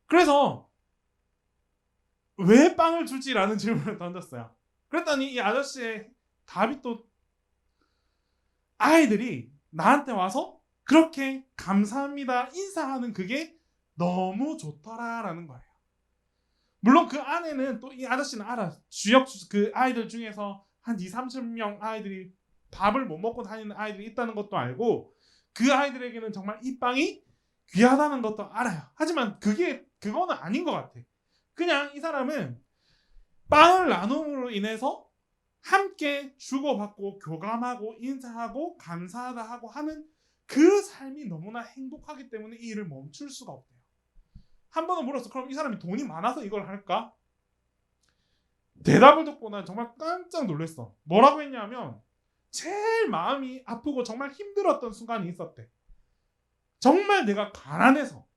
그래서 왜 빵을 주지라는 질문을 던졌어요. 그랬더니 이 아저씨의 답이 또 아이들이 나한테 와서 그렇게 감사합니다 인사하는 그게 너무 좋더라라는 거예요. 물론 그 안에는 또 이 아저씨는 알아. 주역 그 아이들 중에서 한 2-30명 아이들이 밥을 못 먹고 다니는 아이들이 있다는 것도 알고 그 아이들에게는 정말 이 빵이 귀하다는 것도 알아요. 하지만 그거는 아닌 것 같아. 그냥 이 사람은 빵을 나눔으로 인해서 함께 주고받고 교감하고 인사하고 감사하다 하고 하는 그 삶이 너무나 행복하기 때문에 이 일을 멈출 수가 없대요. 한 번은 물었어. 그럼 이 사람이 돈이 많아서 이걸 할까? 대답을 듣고 난 정말 깜짝 놀랐어. 뭐라고 했냐면 제일 마음이 아프고 정말 힘들었던 순간이 있었대. 정말 내가 가난해서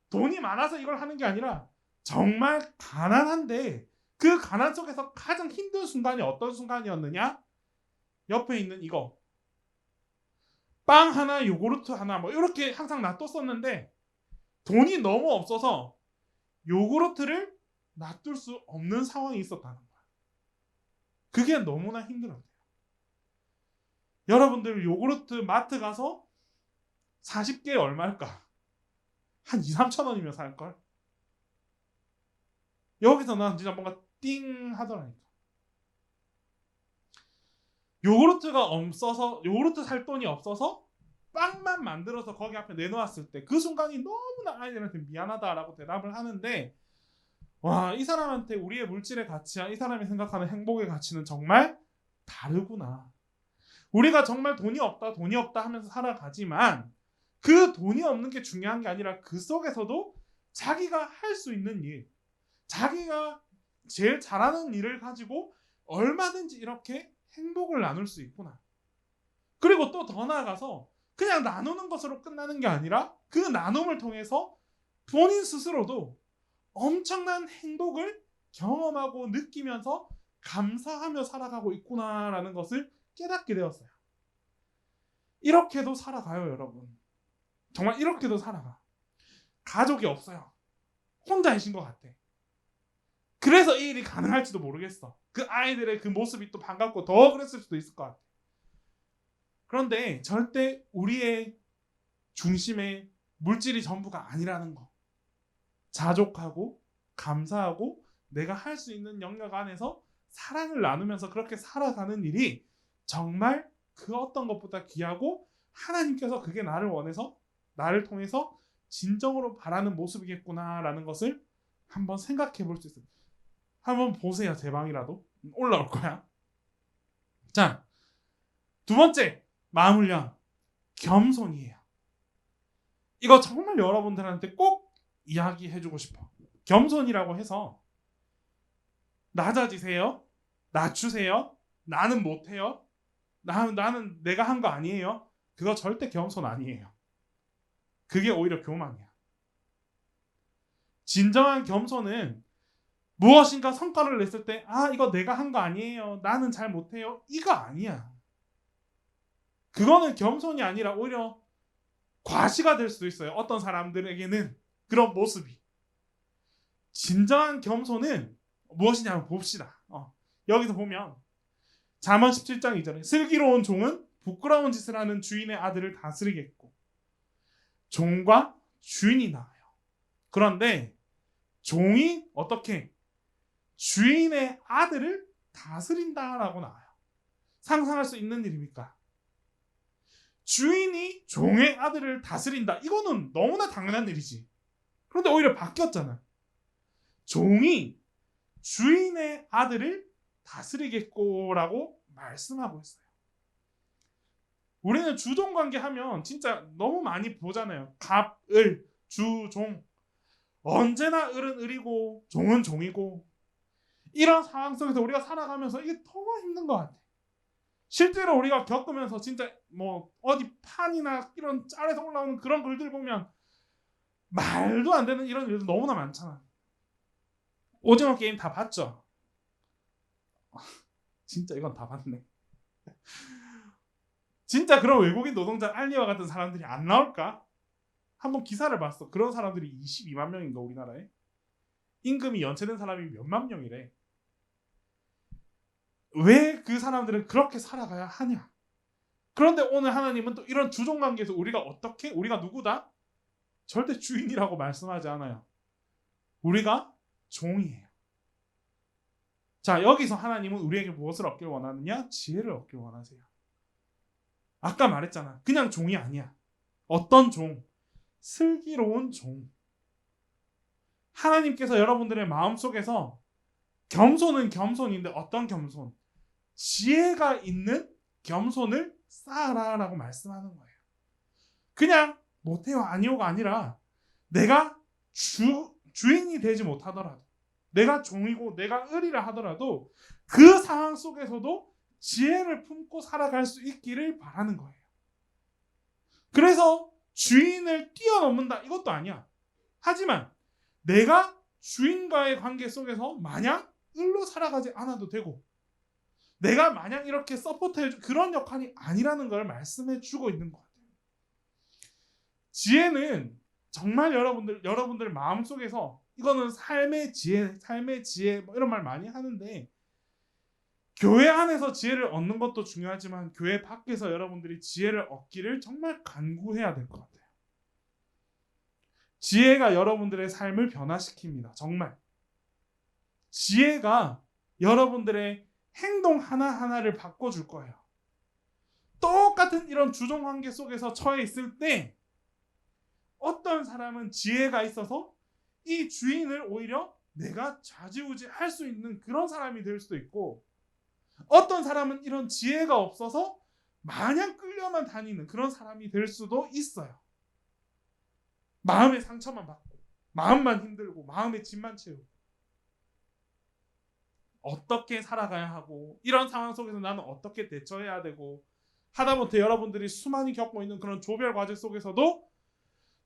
돈이 많아서 이걸 하는 게 아니라 정말 가난한데 그 가난 속에서 가장 힘든 순간이 어떤 순간이었느냐? 옆에 있는 이거 빵 하나 요구르트 하나 뭐 이렇게 항상 놔뒀었는데 돈이 너무 없어서 요구르트를 놔둘 수 없는 상황이 있었다는 거야. 그게 너무나 힘들었대요. 여러분들 요구르트 마트 가서 40개에 얼마일까? 한 2-3천 원이면 살걸? 여기서 난 진짜 뭔가 띵 하더라니까. 요구르트가 없어서 요구르트 살 돈이 없어서 빵만 만들어서 거기 앞에 내놓았을 때 그 순간이 너무나 아이들한테 미안하다라고 대답을 하는데 와, 이 사람한테 우리의 물질의 가치와 이 사람이 생각하는 행복의 가치는 정말 다르구나. 우리가 정말 돈이 없다 하면서 살아가지만 그 돈이 없는 게 중요한 게 아니라 그 속에서도 자기가 할 수 있는 일, 자기가 제일 잘하는 일을 가지고 얼마든지 이렇게 행복을 나눌 수 있구나. 그리고 또 더 나아가서 그냥 나누는 것으로 끝나는 게 아니라 그 나눔을 통해서 본인 스스로도 엄청난 행복을 경험하고 느끼면서 감사하며 살아가고 있구나라는 것을 깨닫게 되었어요. 이렇게도 살아가요, 여러분. 정말 이렇게도 살아가. 가족이 없어요. 혼자이신 것 같아. 그래서 이 일이 가능할지도 모르겠어. 그 아이들의 그 모습이 또 반갑고 더 그랬을 수도 있을 것 같아. 그런데 절대 우리의 중심에 물질이 전부가 아니라는 거. 자족하고 감사하고 내가 할 수 있는 영역 안에서 사랑을 나누면서 그렇게 살아가는 일이 정말 그 어떤 것보다 귀하고 하나님께서 그게 나를 원해서 나를 통해서 진정으로 바라는 모습이겠구나라는 것을 한번 생각해 볼 수 있어요. 한번 보세요. 제 방이라도 올라올 거야. 자, 두 번째 마음 훈련, 겸손이에요. 이거 정말 여러분들한테 꼭 이야기해주고 싶어. 겸손이라고 해서 낮아지세요, 낮추세요, 나는 못해요, 나는 내가 한 거 아니에요. 그거 절대 겸손 아니에요. 그게 오히려 교만이야. 진정한 겸손은 무엇인가 성과를 냈을 때 이거 내가 한 거 아니에요, 나는 잘 못해요, 이거 아니야. 그거는 겸손이 아니라 오히려 과시가 될 수도 있어요. 어떤 사람들에게는 그런 모습이. 진정한 겸손은 무엇이냐면 봅시다. 여기서 보면 잠언 17장 2절에 슬기로운 종은 부끄러운 짓을 하는 주인의 아들을 다스리겠고 종과 주인이 나와요. 그런데 종이 어떻게 주인의 아들을 다스린다라고 나와요. 상상할 수 있는 일입니까? 주인이 종의 아들을 다스린다. 이거는 너무나 당연한 일이지. 그런데 오히려 바뀌었잖아. 종이 주인의 아들을 다스리겠고라고 말씀하고 있어요. 우리는 주종관계 하면 진짜 너무 많이 보잖아요. 갑, 을, 주, 종. 언제나 을은 을이고 종은 종이고 이런 상황 속에서 우리가 살아가면서 이게 더 힘든 것 같아. 실제로 우리가 겪으면서 진짜 뭐 어디 판이나 이런 짤에서 올라오는 그런 글들 보면 말도 안 되는 이런 일도 너무나 많잖아. 오징어 게임 다 봤죠? 진짜 이건 다 봤네. 진짜 그런 외국인 노동자 알리와 같은 사람들이 안 나올까? 한번 기사를 봤어. 그런 사람들이 22만 명인가 우리나라에. 임금이 연체된 사람이 몇만 명이래. 왜 그 사람들은 그렇게 살아가야 하냐? 그런데 오늘 하나님은 또 이런 주종관계에서 우리가 누구다? 절대 주인이라고 말씀하지 않아요. 우리가 종이에요. 자, 여기서 하나님은 우리에게 무엇을 얻길 원하느냐? 지혜를 얻길 원하세요. 아까 말했잖아. 그냥 종이 아니야. 어떤 종? 슬기로운 종. 하나님께서 여러분들의 마음속에서 겸손은 겸손인데 어떤 겸손? 지혜가 있는 겸손을 쌓아라라고 말씀하는 거예요. 그냥 못해요 아니요가 아니라 내가 주인이 되지 못하더라도 내가 종이고 내가 을이라 하더라도 그 상황 속에서도 지혜를 품고 살아갈 수 있기를 바라는 거예요. 그래서 주인을 뛰어넘는다 이것도 아니야. 하지만 내가 주인과의 관계 속에서 마냥 을로 살아가지 않아도 되고 내가 마냥 이렇게 서포트해줄 그런 역할이 아니라는 걸 말씀해 주고 있는 것 같아요. 지혜는 정말 여러분들 마음속에서 이거는 삶의 지혜 뭐 이런 말 많이 하는데 교회 안에서 지혜를 얻는 것도 중요하지만 교회 밖에서 여러분들이 지혜를 얻기를 정말 간구해야 될 것 같아요. 지혜가 여러분들의 삶을 변화시킵니다. 정말. 지혜가 여러분들의 행동 하나하나를 바꿔줄 거예요. 똑같은 이런 주종관계 속에서 처해 있을 때 어떤 사람은 지혜가 있어서 이 주인을 오히려 내가 좌지우지할 수 있는 그런 사람이 될 수도 있고 어떤 사람은 이런 지혜가 없어서 마냥 끌려만 다니는 그런 사람이 될 수도 있어요. 마음의 상처만 받고 마음만 힘들고 마음의 짐만 채우고 어떻게 살아가야 하고 이런 상황 속에서 나는 어떻게 대처해야 되고 하다못해 여러분들이 수많이 겪고 있는 그런 조별 과제 속에서도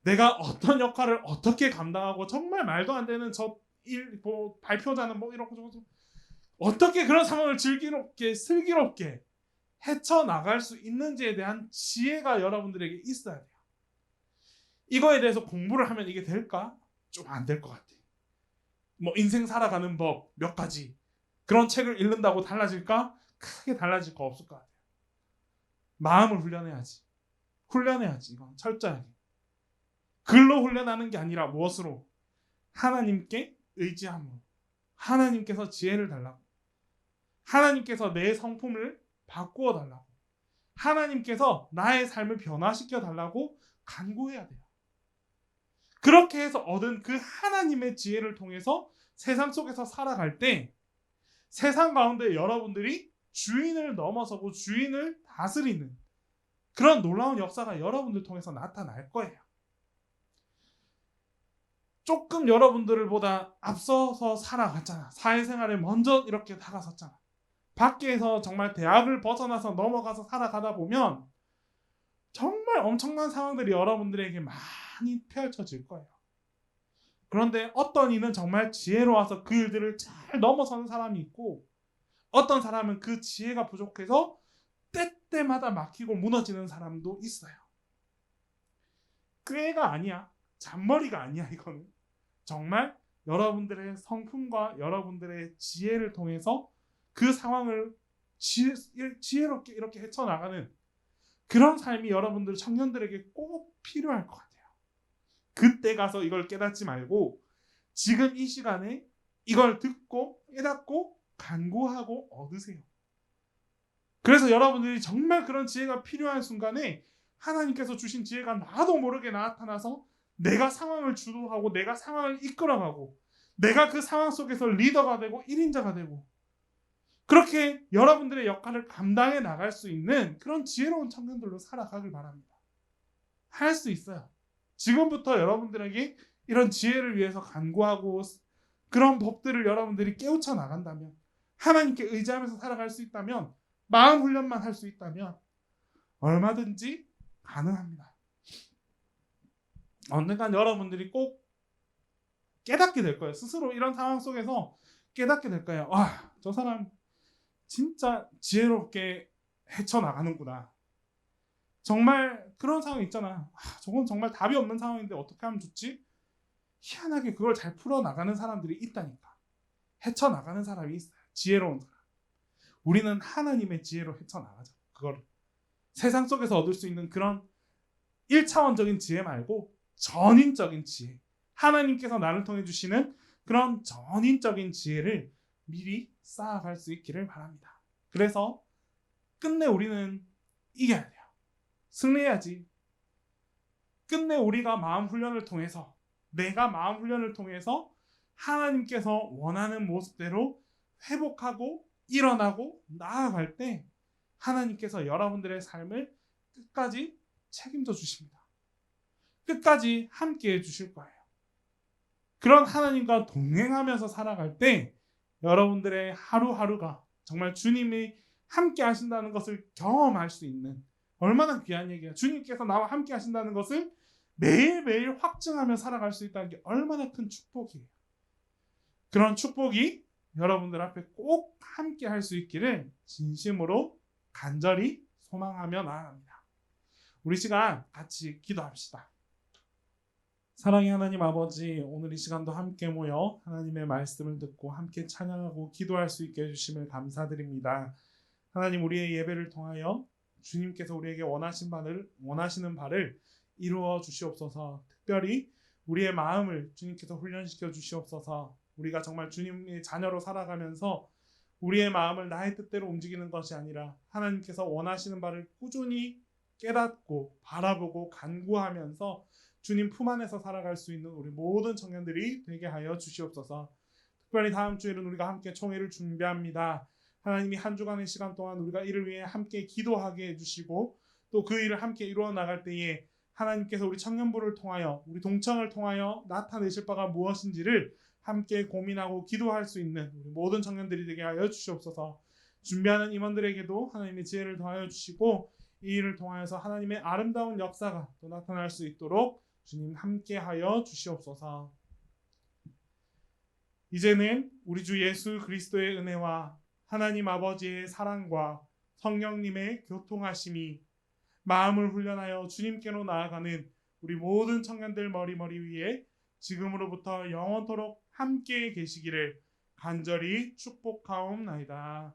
내가 어떤 역할을 어떻게 감당하고 정말 말도 안 되는 발표자는 뭐 이런 거 어떻게 그런 상황을 슬기롭게 헤쳐나갈 수 있는지에 대한 지혜가 여러분들에게 있어야 돼요. 이거에 대해서 공부를 하면 이게 될까? 좀 안 될 것 같아. 뭐 인생 살아가는 법 몇 가지 그런 책을 읽는다고 달라질까? 크게 달라질 거 없을 것 같아요. 마음을 훈련해야지. 이건 철저하게. 글로 훈련하는 게 아니라 무엇으로? 하나님께 의지함으로. 하나님께서 지혜를 달라고. 하나님께서 내 성품을 바꾸어 달라고. 하나님께서 나의 삶을 변화시켜 달라고 간구해야 돼요. 그렇게 해서 얻은 그 하나님의 지혜를 통해서 세상 속에서 살아갈 때 세상 가운데 여러분들이 주인을 넘어서고 주인을 다스리는 그런 놀라운 역사가 여러분들 통해서 나타날 거예요. 조금 여러분들보다 앞서서 살아갔잖아. 사회생활에 먼저 이렇게 다가섰잖아. 밖에서 정말 대학을 벗어나서 넘어가서 살아가다 보면 정말 엄청난 상황들이 여러분들에게 많이 펼쳐질 거예요. 그런데 어떤 이는 정말 지혜로워서 그 일들을 잘 넘어서는 사람이 있고 어떤 사람은 그 지혜가 부족해서 때때마다 막히고 무너지는 사람도 있어요. 꾀가 아니야. 잔머리가 아니야. 이거는 정말 여러분들의 성품과 여러분들의 지혜를 통해서 그 상황을 지혜롭게 이렇게 헤쳐나가는 그런 삶이 여러분들 청년들에게 꼭 필요할 것 같아요. 그때 가서 이걸 깨닫지 말고 지금 이 시간에 이걸 듣고 깨닫고 간구하고 얻으세요. 그래서 여러분들이 정말 그런 지혜가 필요한 순간에 하나님께서 주신 지혜가 나도 모르게 나타나서 내가 상황을 주도하고 내가 상황을 이끌어가고 내가 그 상황 속에서 리더가 되고 1인자가 되고 그렇게 여러분들의 역할을 감당해 나갈 수 있는 그런 지혜로운 청년들로 살아가길 바랍니다. 할 수 있어요. 지금부터 여러분들에게 이런 지혜를 위해서 간구하고 그런 법들을 여러분들이 깨우쳐 나간다면 하나님께 의지하면서 살아갈 수 있다면 마음 훈련만 할 수 있다면 얼마든지 가능합니다. 언젠간 여러분들이 꼭 깨닫게 될 거예요. 스스로 이런 상황 속에서 깨닫게 될 거예요. 와, 저 사람 진짜 지혜롭게 헤쳐나가는구나. 정말 그런 상황 있잖아. 저건 정말 답이 없는 상황인데 어떻게 하면 좋지? 희한하게 그걸 잘 풀어나가는 사람들이 있다니까. 헤쳐나가는 사람이 있어요. 지혜로운 사람. 우리는 하나님의 지혜로 헤쳐나가자. 그걸 세상 속에서 얻을 수 있는 그런 1차원적인 지혜 말고 전인적인 지혜. 하나님께서 나를 통해 주시는 그런 전인적인 지혜를 미리 쌓아갈 수 있기를 바랍니다. 그래서 끝내 우리는 이겨야 돼요. 승리해야지. 끝내 우리가 마음 훈련을 통해서 내가 마음 훈련을 통해서 하나님께서 원하는 모습대로 회복하고 일어나고 나아갈 때 하나님께서 여러분들의 삶을 끝까지 책임져 주십니다. 끝까지 함께해 주실 거예요. 그런 하나님과 동행하면서 살아갈 때 여러분들의 하루하루가 정말 주님이 함께 하신다는 것을 경험할 수 있는 얼마나 귀한 얘기야. 주님께서 나와 함께 하신다는 것을 매일매일 확증하며 살아갈 수 있다는 게 얼마나 큰 축복이에요. 그런 축복이 여러분들 앞에 꼭 함께 할 수 있기를 진심으로 간절히 소망하며 나아갑니다. 우리 시간 같이 기도합시다. 사랑의 하나님 아버지, 오늘 이 시간도 함께 모여 하나님의 말씀을 듣고 함께 찬양하고 기도할 수 있게 해주심을 감사드립니다. 하나님, 우리의 예배를 통하여 주님께서 우리에게 원하시는 바를 이루어 주시옵소서. 특별히 우리의 마음을 주님께서 훈련시켜 주시옵소서. 우리가 정말 주님의 자녀로 살아가면서 우리의 마음을 나의 뜻대로 움직이는 것이 아니라 하나님께서 원하시는 바를 꾸준히 깨닫고 바라보고 간구하면서 주님 품 안에서 살아갈 수 있는 우리 모든 청년들이 되게 하여 주시옵소서. 특별히 다음 주에는 우리가 함께 총회를 준비합니다. 하나님이 한 주간의 시간 동안 우리가 이를 위해 함께 기도하게 해주시고 또 그 일을 함께 이루어 나갈 때에 하나님께서 우리 청년부를 통하여 우리 동청을 통하여 나타내실 바가 무엇인지를 함께 고민하고 기도할 수 있는 우리 모든 청년들이 되게 하여 주시옵소서. 준비하는 임원들에게도 하나님의 지혜를 더하여 주시고 이 일을 통하여서 하나님의 아름다운 역사가 또 나타날 수 있도록 주님 함께하여 주시옵소서. 이제는 우리 주 예수 그리스도의 은혜와 하나님 아버지의 사랑과 성령님의 교통하심이 마음을 훈련하여 주님께로 나아가는 우리 모든 청년들 머리 위에 지금으로부터 영원토록 함께 계시기를 간절히 축복하옵나이다.